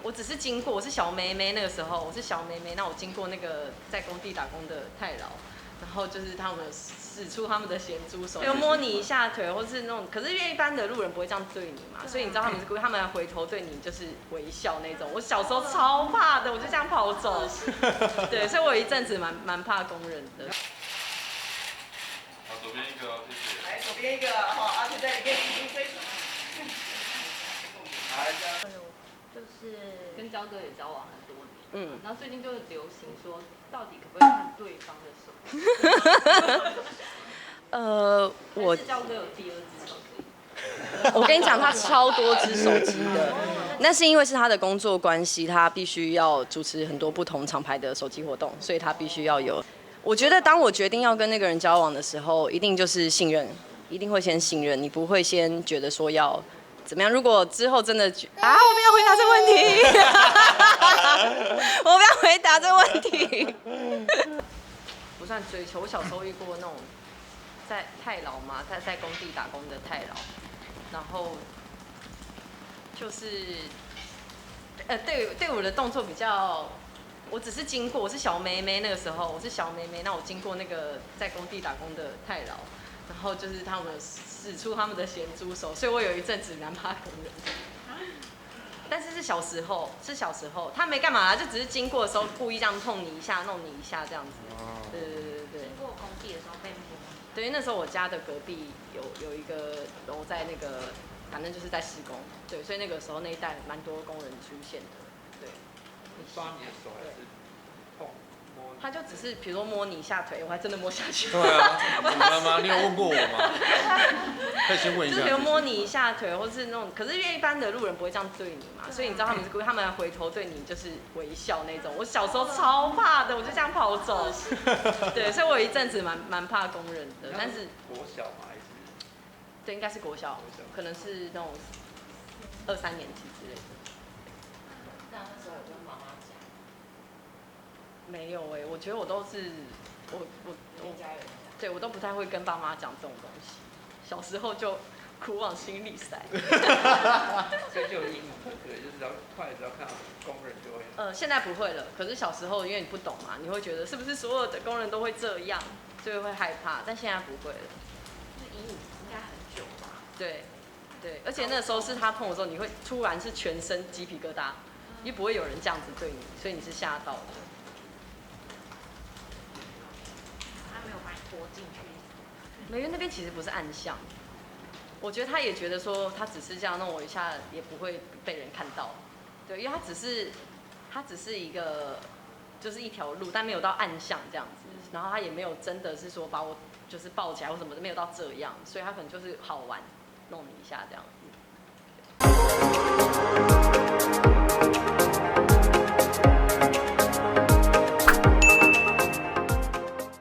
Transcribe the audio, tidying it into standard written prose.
我只是经过，我是小妹妹那个时候，我是小妹妹，那我经过那个在工地打工的太劳，然后就是他们使出他们的咸猪手，就摸你一下腿，或是那种，可是因为一般的路人不会这样对你嘛，所以你知道他们是故意，他们还回头对你就是微笑那种。我小时候超怕的，我就这样跑走，对，所以我有一阵子蛮怕工人的。好，左边一个，谢谢。来，左边一个，好，而且在里面已经追。来，这样。就是跟焦哥也交往很多年，然后最近就流行说，到底可不可以看对方的手？我焦哥有第二只手机。我跟你讲，他超多只手机的，那是因为是他的工作关系，他必须要主持很多不同厂牌的手机活动，所以他必须要有。我觉得当我决定要跟那个人交往的时候，一定就是信任，一定会先信任，你不会先觉得说要怎么样。如果之后真的我不要回答这个问题，我不要回答这个问题。不算追求，我小时候遇过那种在太劳嘛，在工地打工的太劳，然后就是对我的动作比较，我只是经过，我是小妹妹那个时候，我是小妹妹，那我经过那个在工地打工的太劳，然后就是他们使出他们的咸猪手，所以我有一阵子蛮怕工人。但是是小时候，他没干嘛，就只是经过的时候故意这样碰你一下、弄你一下这样子。对。经过工地的时候被摸。对，因为那时候我家的隔壁有一个楼在那个，反正就是在施工，对，所以那个时候那一带蛮多工人出现的，对。抓你的手还是碰摸？他就只是比如说摸你一下腿，我还真的摸下去。对啊，怎么了吗？你有问过我吗？可以先问一下。就是比如摸你一下腿，或是那种，可是因为一般的路人不会这样对你嘛，所以你知道他们是故意，他们还回头对你就是微笑那种。我小时候超怕的，我就这样跑走。对，所以我有一阵子蛮怕工人的，但是国小嘛还是？对，应该是国小，可能是那种2、3年级之类的。那时候有跟妈妈讲？没有我觉得我都是我家人讲。对我都不太会跟爸妈讲这种东西，小时候就苦往心里塞。所以就有阴影，对，就是只要看到工人就会。现在不会了，可是小时候因为你不懂嘛，你会觉得是不是所有的工人都会这样，所以会害怕，但现在不会了。就是阴影应该很久吧？对，而且那时候是他碰我之后，你会突然是全身鸡皮疙瘩，因为不会有人这样子对你，所以你是吓到的。他没有把你拖进去。因为那边其实不是暗巷，我觉得他也觉得说他只是这样弄我一下，也不会被人看到。对，因为他只是一个就是一条路，但没有到暗巷这样子，然后他也没有真的是说把我就是抱起来或什么的，没有到这样，所以他可能就是好玩弄你一下这样子。